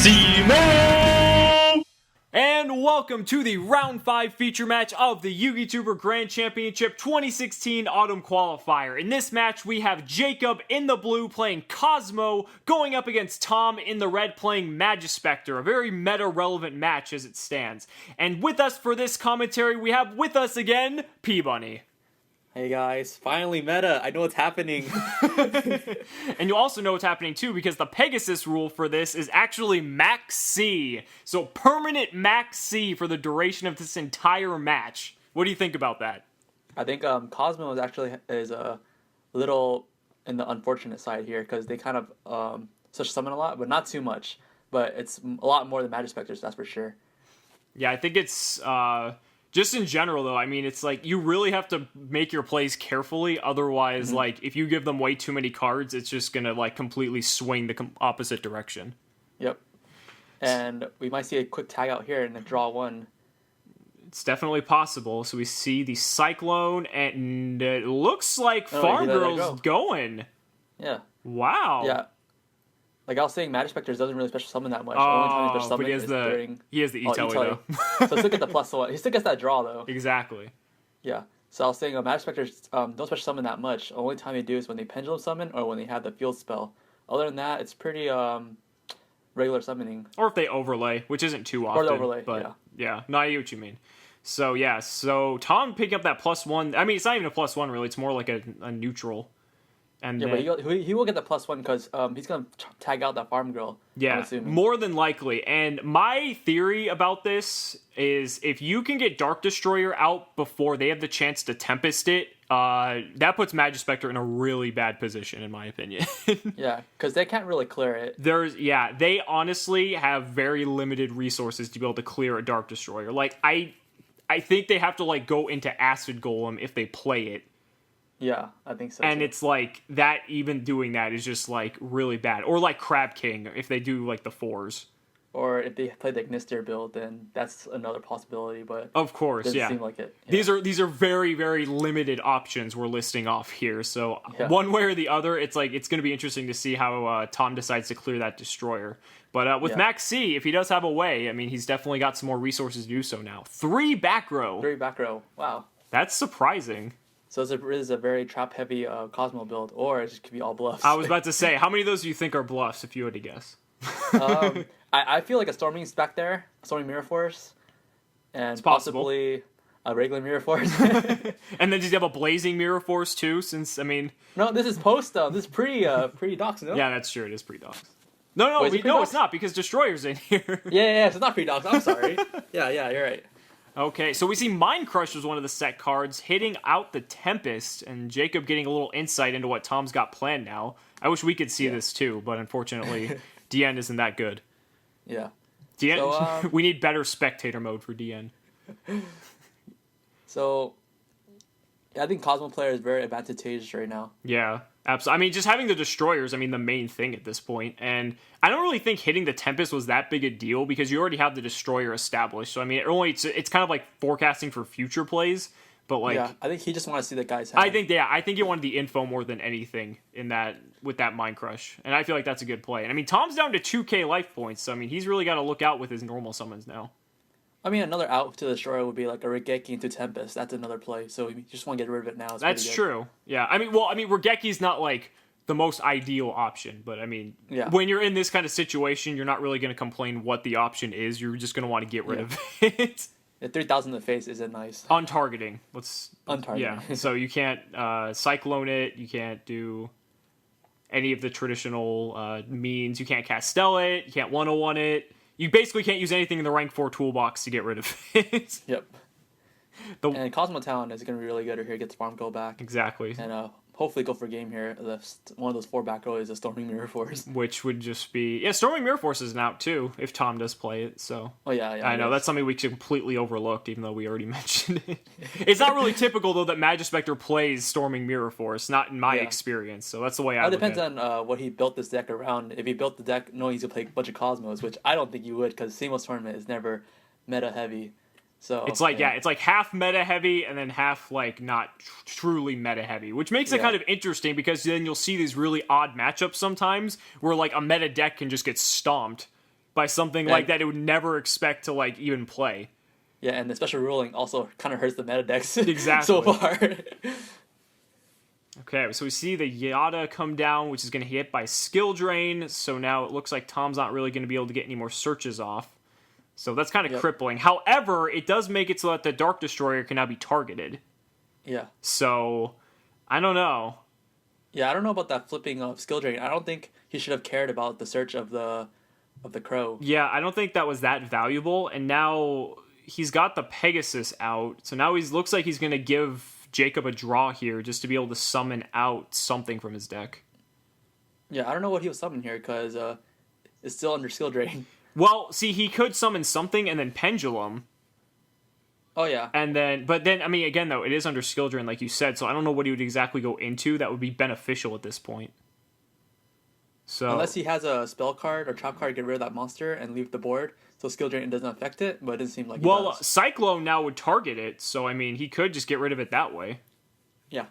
Cimoooooooo! And welcome to the Round 5 feature match of the YouTuber Grand Championship 2016 Autumn Qualifier. In this match, we have Jacob in the blue playing Kozmo, going up against Tom in the red playing Majespecter. A very meta-relevant match as it stands. And with us for this commentary, we have with us again, P-Bunny. Hey guys, finally meta. I know what's happening. And you also know what's happening too, because the Pegasus rule for this is actually Max C. So permanent Max C for the duration of this entire match. What do you think about that? I think Cosmo is a little in the unfortunate side here because they kind of such summon a lot, but not too much. But it's a lot more than Majespecters, that's for sure. Yeah, I think it's just in general, though, I mean, it's like, you really have to make your plays carefully, otherwise, like, if you give them way too many cards, it's just gonna, like, completely swing the opposite direction. Yep. And we might see a quick tag out here and a draw one. It's definitely possible. So we see the Cyclone, and it looks like Farm Girl's going. Yeah. Wow. Yeah. Like I was saying, Majespecters doesn't really special summon that much. The only time he special summon is during... He has the E-Telly, though. So still get the +1. He still gets that draw, though. Exactly. Yeah. So I was saying, Majespecters don't special summon that much. The only time they do is when they pendulum summon or when they have the field spell. Other than that, it's pretty regular summoning. Or if they overlay, which isn't too often. Or the overlay, but yeah. No, I get what you mean. So, yeah. So Tom picking up that +1. I mean, it's not even a +1, really. It's more like a neutral. And yeah, but he will get the +1 because he's going to tag out that Farm Girl. Yeah, more than likely. And my theory about this is if you can get Dark Destroyer out before they have the chance to Tempest it, that puts Majespecter in a really bad position, in my opinion. Yeah, because they can't really clear it. They honestly have very limited resources to be able to clear a Dark Destroyer. Like, I think they have to, like, go into Acid Golem if they play it. Yeah, I think so. And too. it's like that. Even doing that is just like really bad. Or like Crab King if they do like the 4s. Or if they play the Ignister build, then that's another possibility. But of course, doesn't seem like it. Yeah. These are very, very limited options we're listing off here. So one way or the other, it's like it's going to be interesting to see how Tom decides to clear that Destroyer. But with Max C, if he does have a way, I mean, he's definitely got some more resources to do so now. 3 back row. 3 back row. Wow. That's surprising. So it is a very trap-heavy Cosmo build, or it just could be all bluffs. I was about to say, how many of those do you think are bluffs, if you had to guess? I feel like a Storming's back there, a Storming Mirror Force, and possibly a regular Mirror Force. And then does he have a Blazing Mirror Force, too, since, I mean... No, this is post, though. This is pre-docs, no? Yeah, that's true. It is pre-docs. No, it's not, because Destroyer's in here. Yeah, it's not pre-docs. I'm sorry. Yeah, you're right. Okay, so we see Mind Crush as one of the set cards, hitting out the Tempest, and Jacob getting a little insight into what Tom's got planned now. I wish we could see this too, but unfortunately, DN isn't that good. Yeah. DN, so, we need better spectator mode for DN. So, I think Cosmo player is very advantageous right now. Yeah, absolutely. I mean, just having the Destroyers, I mean, the main thing at this point. And I don't really think hitting the Tempest was that big a deal because you already have the Destroyer established. So, I mean, it's kind of like forecasting for future plays. But, like... Yeah, I think he just wanted to see the guy's hand. I think he wanted the info more than anything with that Mind Crush. And I feel like that's a good play. And, I mean, Tom's down to 2k life points. So, I mean, he's really got to look out with his normal summons now. I mean, another out to the Destroyer would be like a Regeki into Tempest. That's another play. So you just want to get rid of it now. That's true. Yeah. I mean, Regeki's not like the most ideal option, but I mean, when you're in this kind of situation, you're not really going to complain what the option is. You're just going to want to get rid of it. The 3,000 in the face isn't nice. Untargeting. Untargeting. Yeah. So you can't Cyclone it. You can't do any of the traditional means. You can't Castell it. You can't 101 it. You basically can't use anything in the rank 4 toolbox to get rid of it. Yep. And Cosmo Town is going to be really good if he gets Farm Go back. Exactly. And hopefully go for game here. One of those 4 back row is a Storming Mirror Force. Which would just be... Yeah, Storming Mirror Force is out too, if Tom does play it, so... Oh, yeah. I know, that's something we completely overlooked, even though we already mentioned it. It's not really typical, though, that Majespecter plays Storming Mirror Force, not in my experience, so that's the way I look at it. It depends on what he built this deck around. If he built the deck knowing he's going to play a bunch of Cosmos, which I don't think he would, because Simo's tournament is never meta-heavy. So it's like it's like half meta heavy and then half like not truly meta heavy, which makes it kind of interesting because then you'll see these really odd matchups sometimes where like a meta deck can just get stomped by something like that it would never expect to like even play. Yeah, and the special ruling also kind of hurts the meta decks Exactly. so far. Okay, so we see the Yada come down, which is going to hit by skill drain. So now it looks like Tom's not really going to be able to get any more searches off. So that's kind of crippling. However, it does make it so that the Dark Destroyer can now be targeted. Yeah. So, I don't know. Yeah, I don't know about that flipping of skill drain. I don't think he should have cared about the search of the crow. Yeah, I don't think that was that valuable. And now he's got the Pegasus out. So now looks like he's going to give Jacob a draw here just to be able to summon out something from his deck. Yeah, I don't know what he was summoning here because it's still under skill drain. Well, see, he could summon something and then Pendulum. Oh, yeah. And then, but then, I mean, again, though, it is under skill drain, like you said, so I don't know what he would exactly go into that would be beneficial at this point. So unless he has a spell card or trap card, get rid of that monster and leave the board, so skill drain doesn't affect it, but it doesn't seem like he does. Cyclone now would target it, so, I mean, he could just get rid of it that way. Yeah.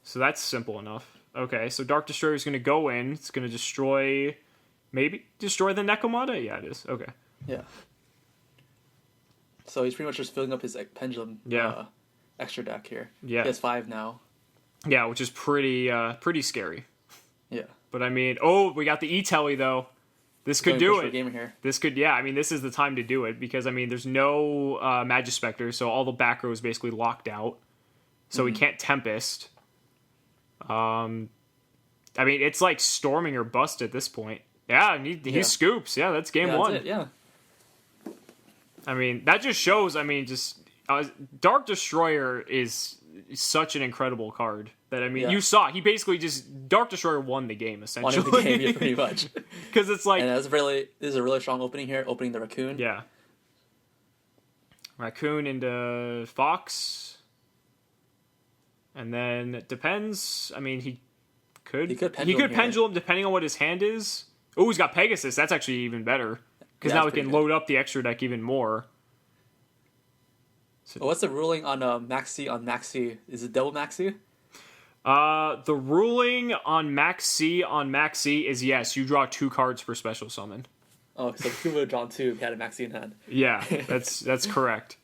So that's simple enough. Okay, so Dark Destroyer is going to go in. It's going to destroy... Maybe destroy the Nekomata? Yeah, it is. Okay. Yeah. So he's pretty much just filling up his pendulum extra deck here. Yeah. He has 5 now. Yeah, which is pretty scary. Yeah. But I mean, we got the E-Telly though. This could do it. Here. This could, I mean, this is the time to do it because I mean, there's no Majespecters, so all the back row is basically locked out. So we can't Tempest. I mean, it's like storming or bust at this point. Yeah, he scoops. Yeah, that's game one. That's it, yeah. I mean, that just shows, I mean, just Dark Destroyer is such an incredible card that, I mean, you saw, he basically just, Dark Destroyer won the game, essentially. Won the game, yeah, pretty much. Because it's like... And this is a really strong opening here, opening the Raccoon. Yeah. Raccoon into Fox. And then it depends, I mean, he could Pendulum depending on what his hand is. Oh, he's got Pegasus. That's actually even better. Because now we can load up the extra deck even more. So, what's the ruling on Maxi on Maxi? Is it double Maxi? The ruling on Maxi is yes, you draw 2 cards per special summon. Oh, so he would have drawn 2 if he had a Maxi in hand. Yeah, that's correct.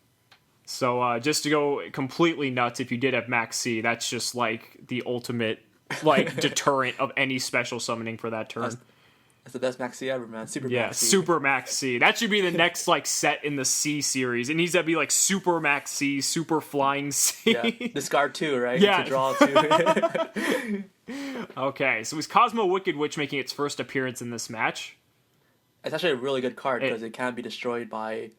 So just to go completely nuts, if you did have Maxi, that's just like the ultimate like deterrent of any special summoning for that turn. That's the best Maxi ever, man. Super Maxi. Yeah, Super Maxi. That should be the next like set in the C series. It needs to be like Super Maxi, Super Flying C. Yeah, discard 2, right? Yeah. To draw 2. Okay, so is Kozmo Wicked Witch making its first appearance in this match? It's actually a really good card because it can be destroyed by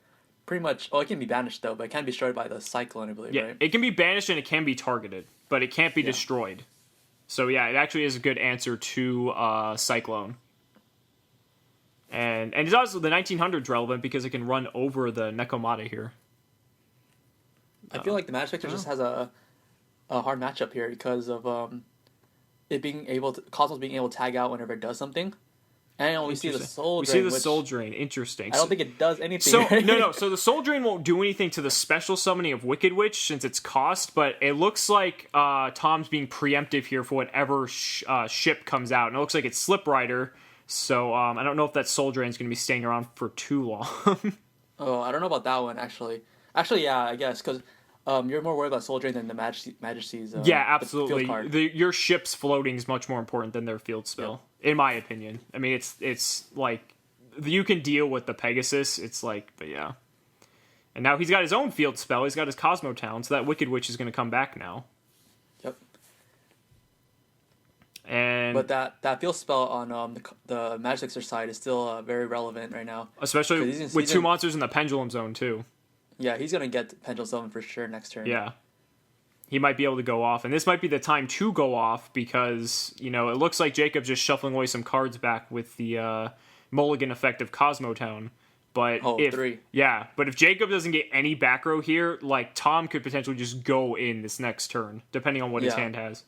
pretty much... Oh, it can be banished, though, but it can be destroyed by the Cyclone, I believe, right? It can be banished and it can be targeted, but it can't be destroyed. So, yeah, it actually is a good answer to Cyclone. And it's also the 1900s relevant because it can run over the Nekomata here. I feel like the Majespecters just has a hard matchup here because of Cosmos being able to tag out whenever it does something. And we see the Soul Drain. We see the Soul Drain. Interesting. I don't think it does anything. So no. So the Soul Drain won't do anything to the special summoning of Wicked Witch since it's cost, but it looks like Tom's being preemptive here for whatever ship comes out, and it looks like it's Slip Rider. So I don't know if that Soul Drain is going to be staying around for too long. Oh, I don't know about that one actually. Actually, yeah, I guess because you're more worried about Soul Drain than the Majesty's. Yeah, absolutely. Your ship's floating is much more important than their field spell, in my opinion. I mean, it's like you can deal with the Pegasus. It's like, but yeah. And now he's got his own field spell. He's got his Cosmo Town, so that Wicked Witch is going to come back now. Yep. But that field spell on the Majespecters side is still very relevant right now. Especially with 2 monsters in the Pendulum Zone, too. Yeah, he's going to get Pendulum Zone for sure next turn. Yeah. He might be able to go off. And this might be the time to go off because, it looks like Jacob's just shuffling away some cards back with the mulligan effect of Cosmo Town. But but if Jacob doesn't get any back row here, like, Tom could potentially just go in this next turn, depending on what his hand has.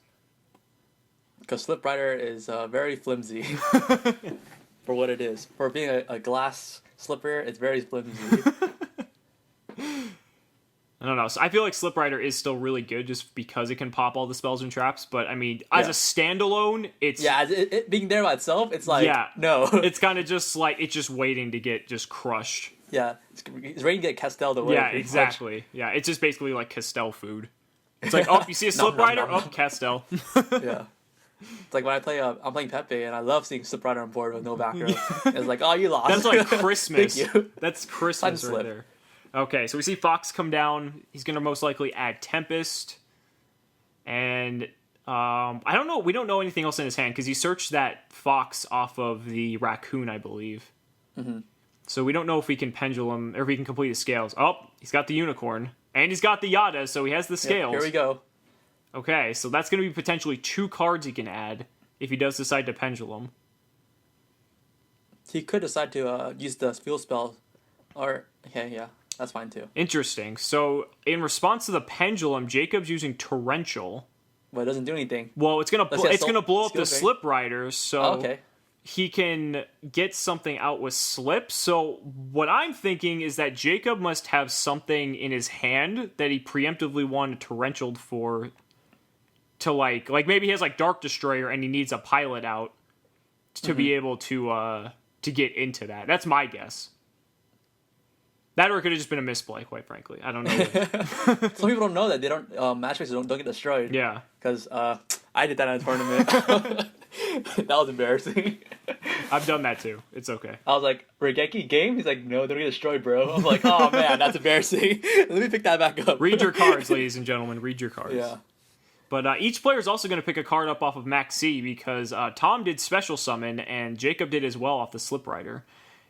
Because Slip Rider is very flimsy for what it is. For being a glass slipper, it's very flimsy. I don't know. So I feel like Slip Rider is still really good just because it can pop all the spells and traps. But I mean, as a standalone, it's as it being there by itself, it's like no. It's kind of just like it's just waiting to get just crushed. Yeah, it's ready to get Castell'd away. Yeah, exactly. Much. Yeah, it's just basically like Castell food. It's like, oh, you see a Slip Rider? Oh, Castell. Yeah. It's like when I play, I'm playing Pepe, and I love seeing Slip Rider on board with no back row. It's like, oh, you lost. That's like Christmas. Thank you. That's Christmas right there. Okay, so we see Fox come down. He's going to most likely add Tempest. And I don't know. We don't know anything else in his hand because he searched that Fox off of the Raccoon, I believe. Mm-hmm. So we don't know if we can Pendulum, or if we can complete the scales. Oh, he's got the Unicorn. And he's got the Yada, so he has the scales. Here we go. Okay, so that's going to be potentially 2 cards he can add if he does decide to Pendulum. He could decide to use the field spell. Or, okay, yeah, that's fine too. Interesting. So, in response to the Pendulum, Jacob's using Torrential. Well, it doesn't do anything. Well, it's gonna blow up the Slip Riders, so okay. He can get something out with Slip. So what I'm thinking is that Jacob must have something in his hand that he preemptively wanted Torrential for. To like maybe he has like Dark Destroyer and he needs a pilot out to be able to get into that. That's my guess. That or it could have just been a misplay, quite frankly. I don't know. Some people don't know that they don't Matchmakers don't get destroyed. Yeah, because I did that in a tournament. That was embarrassing. I've done that too. It's okay. I was like, Regeki game? He's like, no, don't get destroyed, bro. I'm like, oh man, that's embarrassing. Let me pick that back up. Read your cards, ladies and gentlemen. Read your cards. Yeah. But each player is also going to pick a card up off of Max C because Tom did Special Summon and Jacob did as well off the Slip Rider.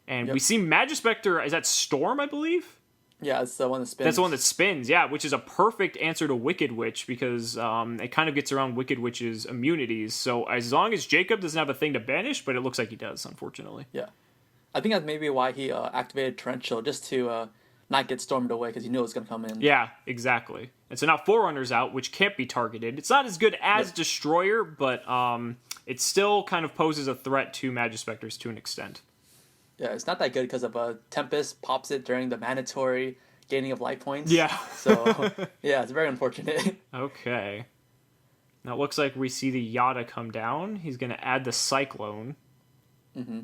And we see Majespecter, is that Storm, I believe? Yeah, it's the one that spins. That's the one that spins, yeah, which is a perfect answer to Wicked Witch because it kind of gets around Wicked Witch's immunities. So as long as Jacob doesn't have a thing to banish, but it looks like he does, unfortunately. Yeah. I think that's maybe why he activated Torrential, just to not get stormed away because he knew it was going to come in. Yeah, exactly. And so now Forerunner's out, which can't be targeted. It's not as good as Destroyer, but it still kind of poses a threat to Majespecters to an extent. Yeah, it's not that good because of Tempest pops it during the mandatory gaining of life points. Yeah. So, yeah, it's very unfortunate. Okay. Now it looks like we see the Yada come down. He's going to add the Cyclone. Mm-hmm.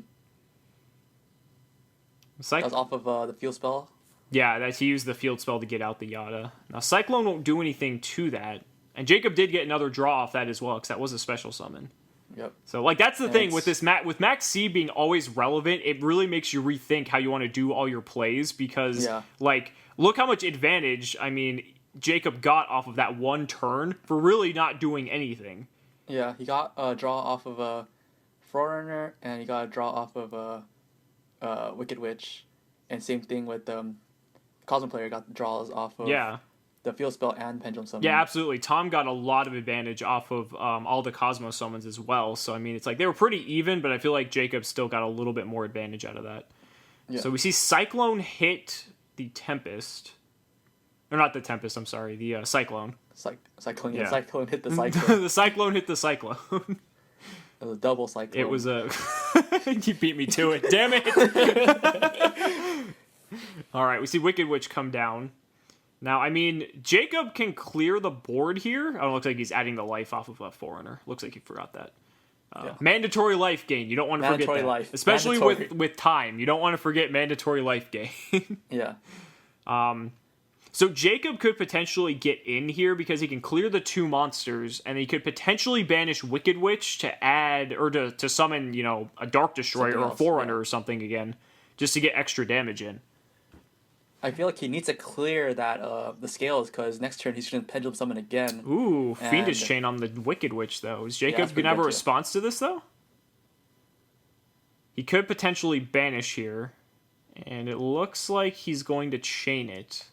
That was off of the field spell? Yeah, he used the field spell to get out the Yada. Now Cyclone won't do anything to that. And Jacob did get another draw off that as well, because that was a special summon. Yep. So, like, that's the thing with this with Max C being always relevant, it really makes you rethink how you want to do all your plays because, like, look how much advantage, I mean, Jacob got off of that one turn for really not doing anything. Yeah, he got a draw off of a Forerunner, and he got a draw off of a Wicked Witch, and same thing with Kozmo player got draws off of the field spell and pendulum summon. Yeah, absolutely. Tom got a lot of advantage off of all the Kozmo summons as well. So, I mean, it's like they were pretty even, but I feel like Jacob still got a little bit more advantage out of that. Yeah. So we see Cyclone hit the Tempest. Or not the Tempest, I'm sorry. The Cyclone. Cyclone, yeah. Cyclone hit the Cyclone. The Cyclone hit the Cyclone. It was a double Cyclone. It was a... You beat me to it. Damn it! All right, we see Wicked Witch come down. Now, I mean, Jacob can clear the board here. Oh, it looks like he's adding the life off of a Forerunner. Looks like he forgot that. Mandatory life gain. You don't want to forget that. Life. Especially with time. You don't want to forget mandatory life gain. Yeah. So Jacob could potentially get in here because he can clear the 2 monsters, and he could potentially banish Wicked Witch to add, or to summon, you know, a Dark Destroyer or a Forerunner or something again, just to get extra damage in. I feel like he needs to clear that the scales because next turn he's going to pendulum summon again. Ooh, Fiendish Chain on the Wicked Witch, though. Is Jacob going to have a response to this, though? He could potentially banish here, and it looks like he's going to chain it.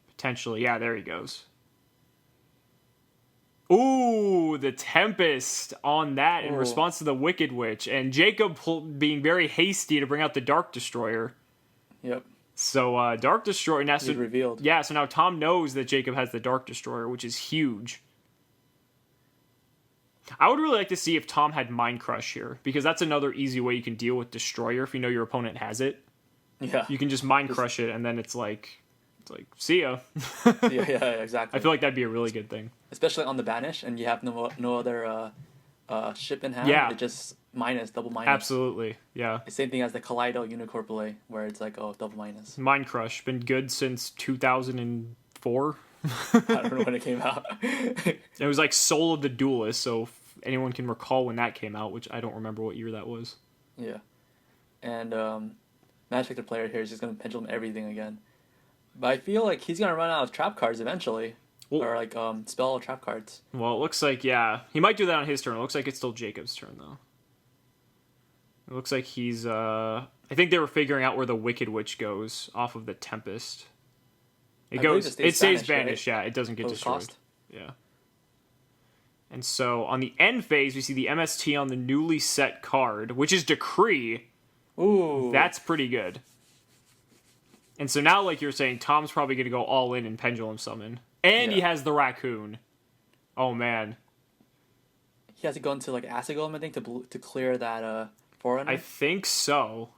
Potentially, yeah, there he goes. Ooh, the Tempest on that in response to the Wicked Witch, and Jacob being very hasty to bring out the Dark Destroyer. Yep. So, Dark Destroyer... Now, he's revealed. Yeah, so now Tom knows that Jacob has the Dark Destroyer, which is huge. I would really like to see if Tom had Mind Crush here, because that's another easy way you can deal with Destroyer if you know your opponent has it. Yeah. You can just Mind Crush it, and then it's like... It's like, see ya. Yeah, exactly. I feel like that'd be a really good thing. Especially on the banish, and you have no other ship in hand. Yeah. It just double minus. Absolutely, yeah. The same thing as the Kaleido Unicorn play, where it's like, oh, double minus. Mind Crush, been good since 2004. I don't know when it came out. It was like Soul of the Duelist, so if anyone can recall when that came out, which I don't remember what year that was. Yeah. And Majespecter player here is just going to pendulum everything again. But I feel like he's going to run out of trap cards eventually. Well, or like spell trap cards. Well, it looks like, yeah. He might do that on his turn. It looks like it's still Jacob's turn, though. It looks like he's... I think they were figuring out where the Wicked Witch goes off of the Tempest. It stays banished, right? Yeah. It doesn't get destroyed. Cost? Yeah. And so on the end phase, we see the MST on the newly set card, which is Decree. Ooh. That's pretty good. And so now, like you're saying, Tom's probably going to go all in and Pendulum Summon. And he has the Raccoon. Oh, man. He has to go into, like, Acid Golem, I think, to clear that Forerunner? I think so.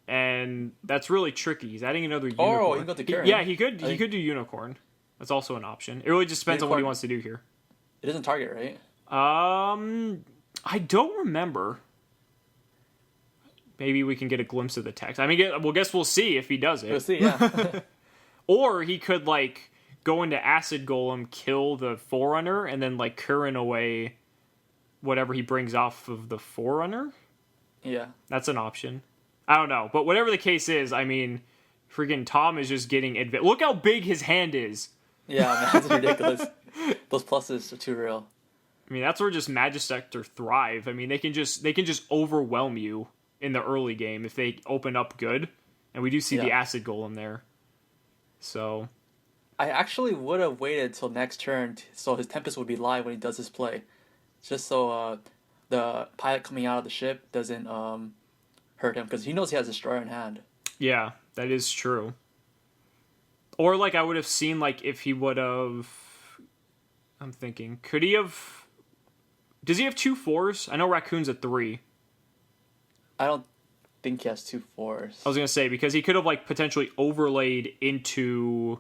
And that's really tricky. He's adding another Unicorn. Oh, he can go to Karen. Yeah, he could do Unicorn. That's also an option. It really just depends on what he wants to do here. It doesn't target, right? I don't remember. Maybe we can get a glimpse of the text. I mean, guess we'll see if he does it. We'll see, yeah. Or he could, like, go into Acid Golem, kill the Forerunner, and then, like, Current away whatever he brings off of the Forerunner. Yeah. That's an option. I don't know. But whatever the case is, I mean, freaking Tom is just getting... Look how big his hand is. Yeah, man, that's ridiculous. Those pluses are too real. I mean, that's where just Majespecter thrive. I mean, they can just overwhelm you in the early game if they open up good. And we do see the Acid Golem there. So... I actually would have waited till next turn so his Tempest would be live when he does his play. Just so the pilot coming out of the ship doesn't hurt him, because he knows he has Destroyer in hand. Yeah, that is true. Or, like, I would have seen, like, if he would have... I'm thinking, could he have... Does he have 2 4s? I know Raccoon's a 3. I don't think he has 2 4s. I was going to say, because he could have, like, potentially overlaid into...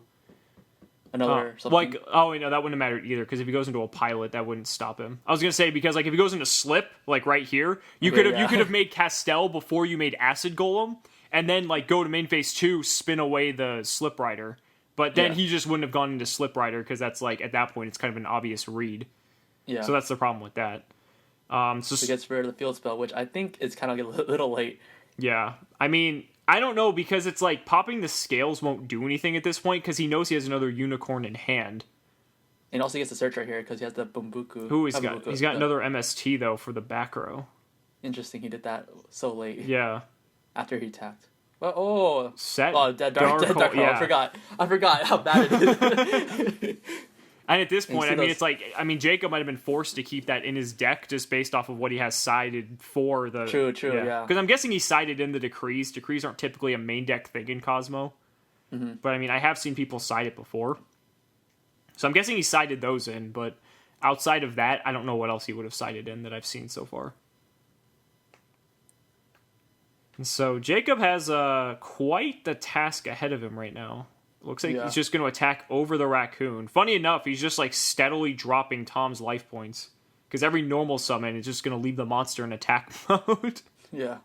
Another something. Like, oh, no, that wouldn't have mattered either, because if he goes into a pilot, that wouldn't stop him. I was going to say, because, like, if he goes into Slip, like, right here, you could have made Castell before you made Acid Golem, and then, like, go to main phase 2, spin away the Slip Rider. But then he just wouldn't have gone into Slip Rider, because that's, like, at that point, it's kind of an obvious read. Yeah. So that's the problem with that. So he gets rid of the field spell, which I think is kind of a little late. Yeah. I mean... I don't know, because it's like popping the scales won't do anything at this point, because he knows he has another Unicorn in hand. And also he gets the search right here, because he has the Bumbuku. Who he's got? He's got another MST, though, for the back row. Interesting, he did that so late. Yeah. After he attacked. Well, Set Dark Hole. Yeah. I forgot how bad it is. And at this point, I mean, it's like, Jacob might have been forced to keep that in his deck just based off of what he has sided for the... True, yeah. Because I'm guessing he sided in the Decrees. Decrees aren't typically a main deck thing in Kozmo. Mm-hmm. But, I mean, I have seen people side it before. So I'm guessing he sided those in, but outside of that, I don't know what else he would have sided in that I've seen so far. And so Jacob has quite the task ahead of him right now. Looks like he's just going to attack over the Raccoon. Funny enough, he's just like steadily dropping Tom's life points. Because every normal summon is just going to leave the monster in attack mode. Yeah.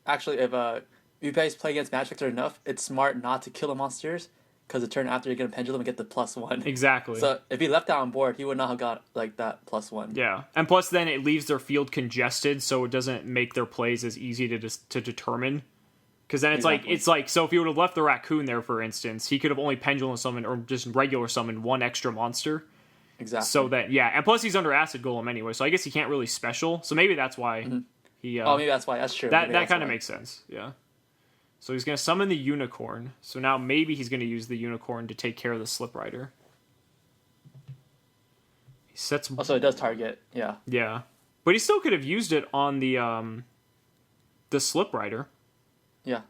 Actually, if you guys play against Majespecter enough, it's smart not to kill the monsters. Because the turn after, you're going to Pendulum and get the +1. Exactly. So if he left that on board, he would not have got like that +1. Yeah. And plus then it leaves their field congested, so it doesn't make their plays as easy to determine. Because then it's like, so if he would have left the Raccoon there, for instance, he could have only Pendulum summoned or just regular summoned one extra monster. Exactly. So that, and plus he's under Acid Golem anyway, so I guess he can't really special. So maybe that's why he... maybe that's why. That's true. That kind of makes sense, yeah. So he's going to summon the Unicorn. So now maybe he's going to use the Unicorn to take care of the Slip Rider. He sets... Oh, so it does target, yeah. Yeah. But he still could have used it on the Slip Rider. Yeah.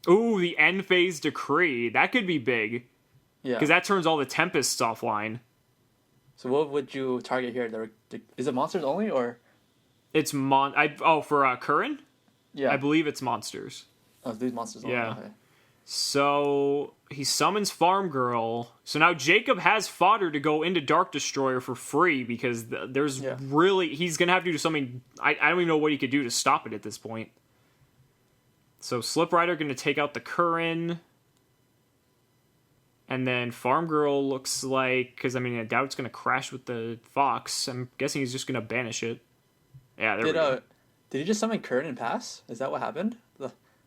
Ooh, the end phase Decree. That could be big. Yeah. Because that turns all the Tempests offline. So what would you target here? Is it monsters only, or? It's for Curran? Yeah. I believe it's monsters. Oh, these monsters only. Yeah. Okay. So he summons Farm Girl. So now Jacob has fodder to go into Dark Destroyer for free because there's really... He's going to have to do something... I don't even know what he could do to stop it at this point. So Slip Rider going to take out the Curran. And then Farm Girl looks like... Because, I mean, I doubt it's going to crash with the Fox. I'm guessing he's just going to banish it. Yeah, there we go. Did he just summon Curran and pass? Is that what happened?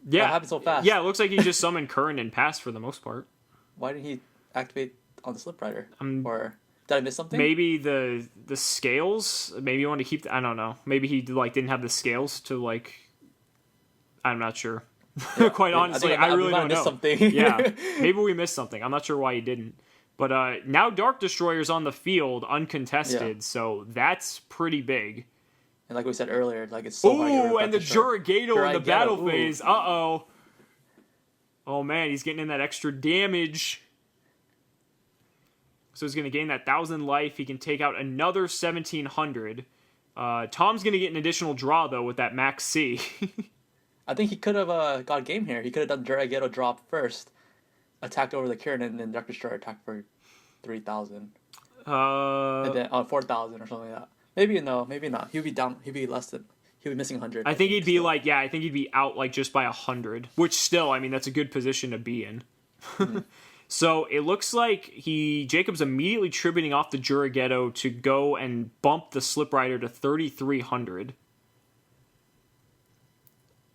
Yeah. That happened so fast. Yeah, it looks like he just summoned Curran and passed for the most part. Why didn't he activate on the Slip Rider? Or did I miss something? Maybe the scales. Maybe you want to keep... I don't know. Maybe he didn't have the scales to I'm not sure. Yeah, Quite honestly, I really don't know. Something. Yeah, maybe we missed something. I'm not sure why he didn't. But now Dark Destroyer's on the field, uncontested, so that's pretty big. And like we said earlier, it's so hard to get rid of and the Jurigato in the battle phase. Uh-oh. Oh, man, he's getting in that extra damage. So he's going to gain that 1,000 life. He can take out another 1,700. Tom's going to get an additional draw, though, with that Max C. I think he could have got game here. He could have done Jurigato drop first, attacked over the Kieran, and then Dark Destroyer attacked for 3,000. And then 4,000 or something like that. Maybe not. He'd be down. He'd be less than. He'd be missing 100. I think he'd be I think he'd be out just by 100, which still, I mean, that's a good position to be in. Mm-hmm. So it looks like Jacob's immediately tributing off the Jurigato to go and bump the Slip Rider to 3,300.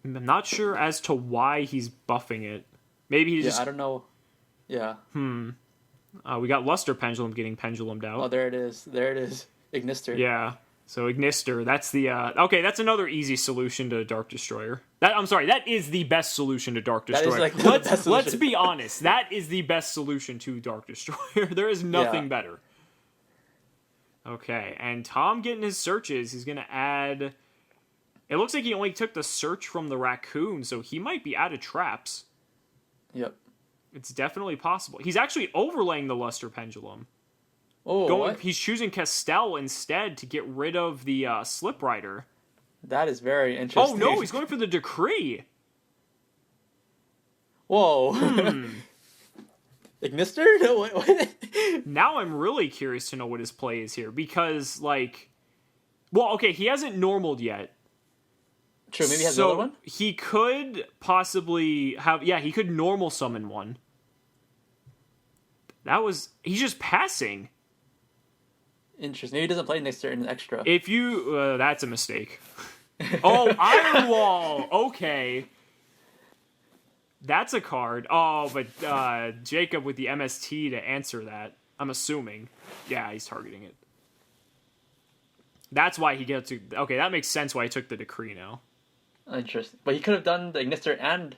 I'm not sure as to why he's buffing it. Maybe he just... I don't know. Yeah. We got Luster Pendulum getting pendulumed out. Oh, there it is. Ignister. Yeah. So Ignister, that's the... okay, that's another easy solution to Dark Destroyer. That is the best solution to Dark Destroyer. Let's be honest. That is the best solution to Dark Destroyer. There is nothing better. Okay, and Tom getting his searches. He's going to add... It looks like he only took the search from the Raccoon, so he might be out of traps. Yep. It's definitely possible. He's actually overlaying the Luster Pendulum. Oh, what? He's choosing Castell instead to get rid of the Slip Rider. That is very interesting. Oh, no, he's going for the Decree. Whoa. Ignister? No, what? Now I'm really curious to know what his play is here, because, well, okay, he hasn't normaled yet. True, maybe he has another one? He could possibly have... Yeah, he could normal summon one. He's just passing. Interesting. Maybe he doesn't play next turn extra. If you... that's a mistake. Oh, Iron Wall! Okay. That's a card. Oh, but Jacob with the MST to answer that. I'm assuming. Yeah, he's targeting it. That's why he gets to... Okay, that makes sense why he took the Decree now. Interesting. But he could have done the Ignister and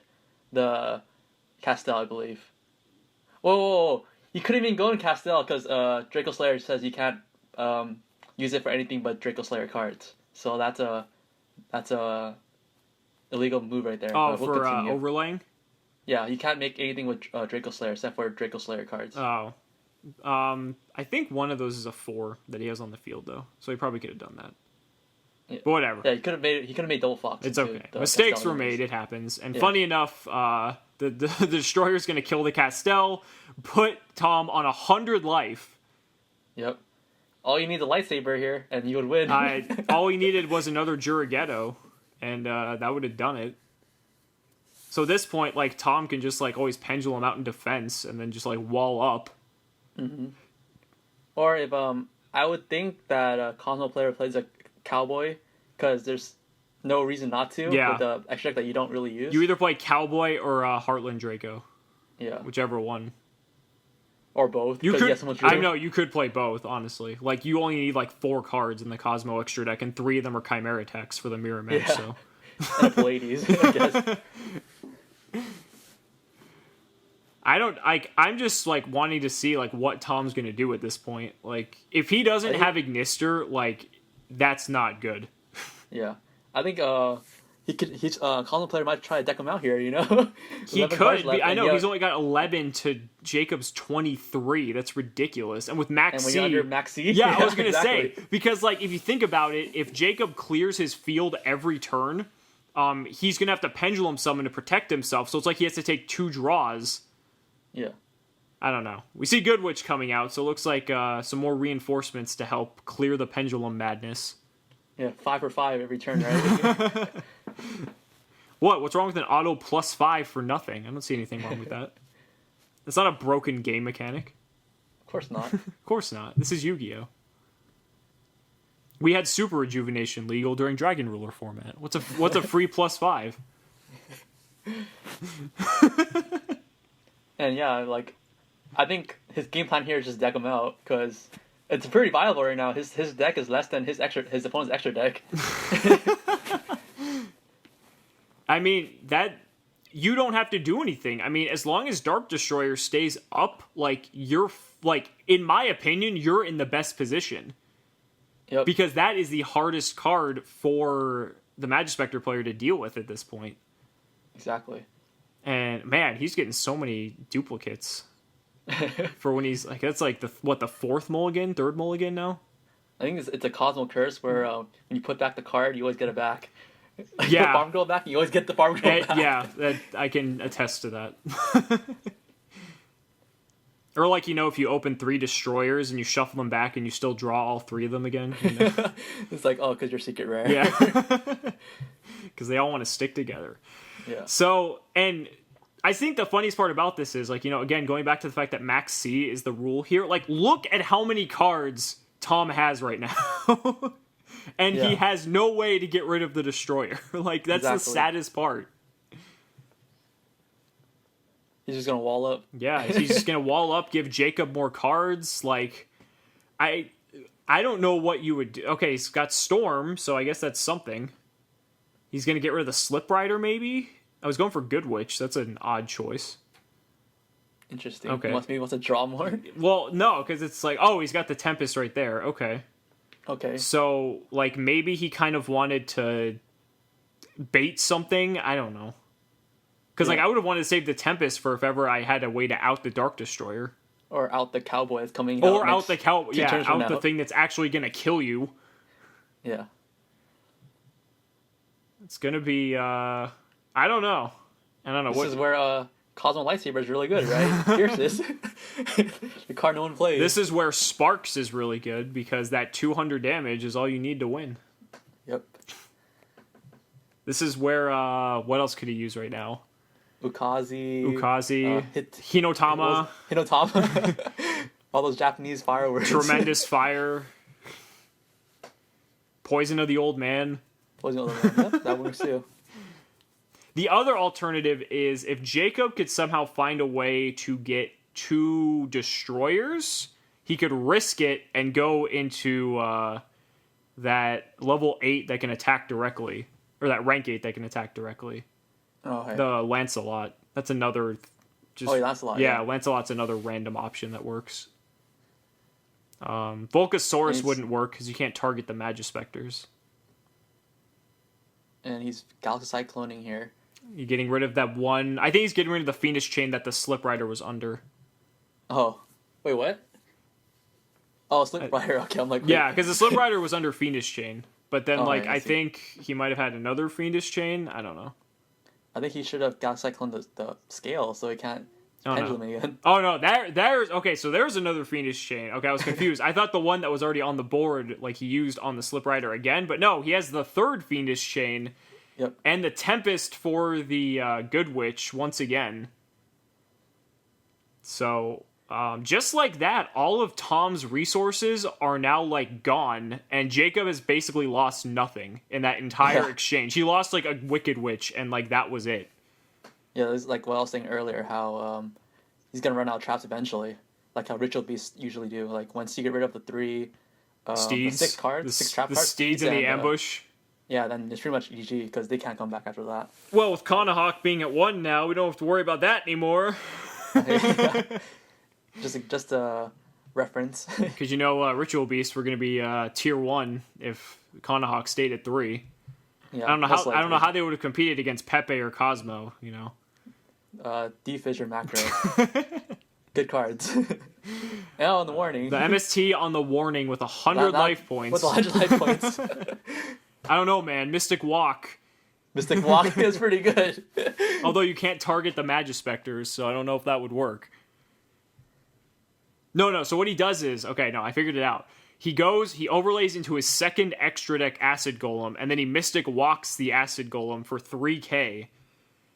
the Castell, I believe. Whoa. He couldn't even go in Castell because Draco Slayer says you can't use it for anything but Draco Slayer cards. So that's a illegal move right there. Oh, for overlaying? Yeah, you can't make anything with Draco Slayer except for Draco Slayer cards. Oh. I think one of those is a 4 that he has on the field, though. So he probably could have done that. Yeah. But whatever. Yeah, he could have made Double Fox. It's okay. Mistakes were made. It happens. And funny enough, the Destroyer's going to kill the Castell, put Tom on 100 life. Yep. All you need is a lightsaber here, and you would win. All he needed was another Jurigato, and that would have done it. So at this point, Tom can just, always pendulum out in defense, and then just, wall up. Mm-hmm. Or if, I would think that a Kozmo player plays a Cowboy, because there's no reason not to with the extract that you don't really use. You either play Cowboy or Heartland Draco. Yeah. Whichever one. Or both. You could play both, honestly. You only need 4 cards in the Kozmo extra deck, and 3 of them are Chimera techs for the mirror match, so. And Pleiades, I guess. I'm just wanting to see what Tom's gonna do at this point. If he doesn't have Ignister, that's not good. Yeah, I think Kozmo player might try to deck him out here. He could. I know he's only got 11 to Jacob's 23. That's ridiculous. And with Max C, when you're under Max C, yeah, I was gonna say, because if you think about it, if Jacob clears his field every turn, he's going to have to pendulum summon to protect himself. So it's like he has to take 2 draws. Yeah. I don't know. We see Good Witch coming out, so it looks like some more reinforcements to help clear the pendulum madness. Yeah, 5 for 5 every turn, right? What's wrong with an auto +5 for nothing? I don't see anything wrong with that. It's not a broken game mechanic. Of course not. Of course not. This is Yu-Gi-Oh! We had Super Rejuvenation legal during Dragon Ruler format. What's a free +5? And yeah, like, I think his game plan here is just deck him out, because it's pretty viable right now. His deck is less than his opponent's extra deck. I mean, that you don't have to do anything. I mean, as long as Dark Destroyer stays up, like, you're, like, in my opinion, you're in the best position. Yep. Because that is the hardest card for the Majespecter player to deal with at this point. Exactly. And, man, he's getting so many duplicates. For when he's, like, that's like, the 4th mulligan? 3rd mulligan now? I think it's a Kozmo curse where when you put back the card, you always get it back. Yeah. Put Farm Girl back, you always get the Farm Girl back. Yeah, I can attest to that. Or like, if you open 3 destroyers and you shuffle them back and you still draw all 3 of them again. It's like, because you're secret rare. Yeah. Because they all want to stick together. Yeah. So, and I think the funniest part about this is, like, again, going back to the fact that Max C is the rule here. Like, look at how many cards Tom has right now. And he has no way to get rid of the destroyer. Like, that's the saddest part. He's just going to wall up. Yeah, he's just going to wall up, give Jacob more cards. Like, I don't know what you would do. Okay, he's got Storm, so I guess that's something. He's going to get rid of the Slip Rider, maybe? I was going for Good Witch. That's an odd choice. Interesting. Okay. Maybe wants to draw more? Well, no, because it's like, oh, he's got the Tempest right there. Okay. Okay. So, like, maybe he kind of wanted to bait something. I don't know. Because, like, I would have wanted to save the Tempest for if ever I had a way to out the Dark Destroyer. Or out the Cowboy that's coming out. Or out the Cowboy. Yeah, out the now. thing that's actually going to kill you. Yeah. It's going to be, I don't know. I don't know. This is where Kozmo Lightsaber is really good, right? Fiercest. The card no one plays. This is where Sparks is really good, because that 200 damage is all you need to win. Yep. This is where, what else could he use right now? Ukazi, Hinotama. All those Japanese fireworks. Tremendous Fire. Poison of the Old Man. Poison of the Old Man, yep, that works too. The other alternative is if Jacob could somehow find a way to get 2 destroyers, he could risk it and go into that level 8 that can attack directly. Or that rank 8 that can attack directly. Oh, hey. The Lancelot. That's another... Lancelot. Yeah, Lancelot's another random option that works. Volcasaurus wouldn't work because you can't target the Majespecters. And he's Galaxy Cycloning here. You're getting rid of that one... I think he's getting rid of the Fiendish Chain that the Slip Rider was under. Oh. Wait, what? Oh, Slip Rider. Okay, I'm like... Wait. Yeah, because the Slip Rider was under Fiendish Chain. But then, I think he might have had another Fiendish Chain. I don't know. I think he should have Galaxy Cyclone the scale so he can't pendulum again. Oh, no. There's... Okay, so there's another Fiendish Chain. Okay, I was confused. I thought the one that was already on the board, like, he used on the Slip Rider again. But no, he has the 3rd Fiendish Chain. Yep. And the Tempest for the Good Witch once again. So, just like that, all of Tom's resources are now, like, gone. And Jacob has basically lost nothing in that entire exchange. He lost, like, a Wicked Witch, and, like, that was it. Yeah, this is like what I was saying earlier, how he's going to run out of traps eventually. Like how Ritual Beasts usually do. Like, once you get rid of the 3... Steeds. The 6 cards, 6 trap cards. The Steeds in the ambush. Yeah, then it's pretty much GG, because they can't come back after that. Well, with Kanahawk being at 1 now, we don't have to worry about that anymore. Just a reference. Because Ritual Beasts were going to be tier 1 if Kanahawk stayed at 3. Yeah, I don't know how they would have competed against Pepe or Kozmo. D-Fissure Macro. Good cards. And on the warning. The MST on the warning with 100 life points. With 100 life points. I don't know, man. Mystic Walk. Mystic Walk is pretty good. Although you can't target the Majespecters, so I don't know if that would work. No, so what he does is... Okay, no, I figured it out. He overlays into his second extra deck Acid Golem, and then he Mystic Walks the Acid Golem for 3k.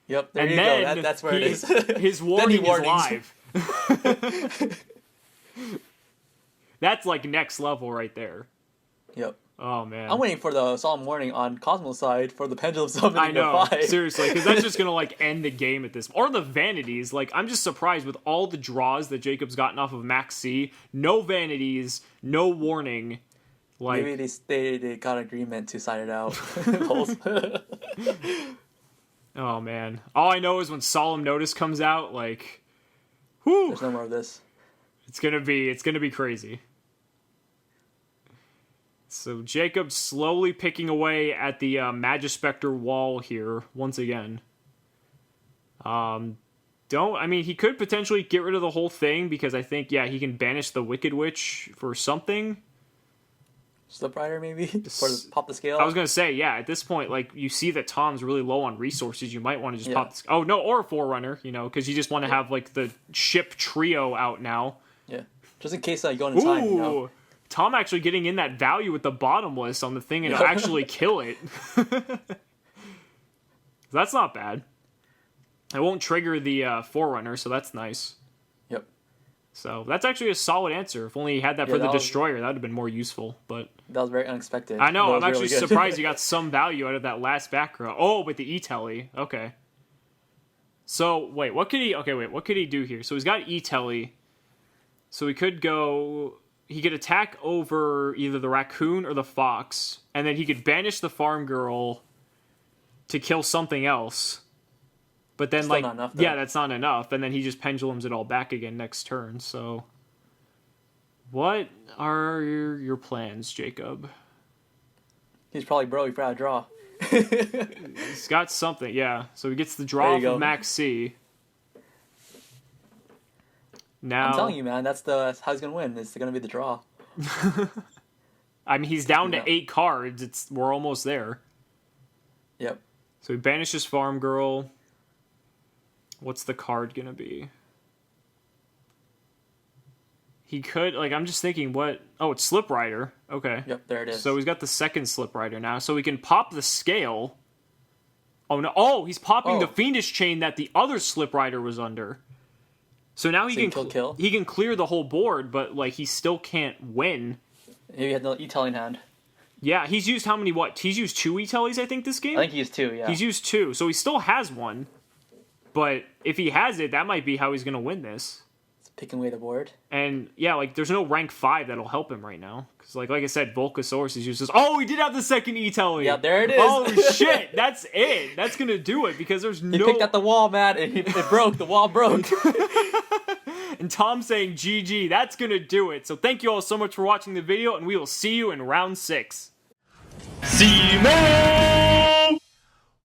Yep, there you go. That's where it is. His warning is live. That's like next level right there. Yep. Oh, man. I'm waiting for the Solemn Warning on Cosmo's side for the Pendulum Summoning. I know, seriously, because that's just going to, like, end the game at this... Or the Vanities. Like, I'm just surprised with all the draws that Jacob's gotten off of Max C. No Vanities, no Warning. Like... Maybe they got agreement to side it out. Oh, man. All I know is when Solemn Notice comes out, like... Whew! There's no more of this. It's gonna be crazy. So Jacob's slowly picking away at the Majespecter wall here once again. I mean, he could potentially get rid of the whole thing because I think, yeah, he can banish the Wicked Witch for something. Slip Rider, maybe? Pop the scale? I was going to say, yeah, at this point, like, you see that Tom's really low on resources. You might want to just pop the scale. Oh, no, or a Forerunner, you know, because you just want to have, like, the ship trio out now. Yeah. Just in case you go in time, you know? Tom actually getting in that value with the bottomless on the thing and it'll actually kill it. That's not bad. It won't trigger the Forerunner, so that's nice. Yep. So that's actually a solid answer. If only he had that for the Destroyer, that would have been more useful. But that was very unexpected. I know, I'm actually really surprised you got some value out of that last back row. Oh, with the E-Telly. Okay. So, wait, what could he do here? So he's got E-Telly. So he could go... He could attack over either the raccoon or the fox, and then he could banish the farm girl to kill something else. But then, Still not enough, though. Yeah, that's not enough. And then he just pendulums it all back again next turn. So, what are your plans, Jacob? He's probably he forgot to draw. He's got something, yeah. So he gets the draw from Max C. Now, I'm telling you, man, that's how he's gonna win. It's gonna be the draw. I mean, he's down to 8 cards. We're almost there. Yep. So he banishes Farm Girl. What's the card gonna be? He could, like, I'm just thinking what... Oh, it's Slip Rider. Okay. Yep, there it is. So he's got the second Slip Rider now. So we can pop the scale. Oh, no. Oh, he's popping the Fiendish Chain that the other Slip Rider was under. So now he can clear the whole board, but, like, he still can't win. He had no E-Telling hand. Yeah, he's used how many, He's used 2 E-Tellys, I think, this game? I think he used 2, yeah. He's used 2, so he still has one. But if he has it, that might be how he's going to win this. It's picking away the board. And, yeah, like, there's no rank 5 that'll help him right now. Because, like I said, Volcasaurus is used as... Oh, he did have the second E-Telly! Yeah, there it is! Oh, shit! That's it! That's going to do it, because there's no... He picked at the wall, man, and it broke. The wall broke. And Tom saying GG, that's going to do it. So thank you all so much for watching the video, and we will see you in round 6. Cimoooooooo!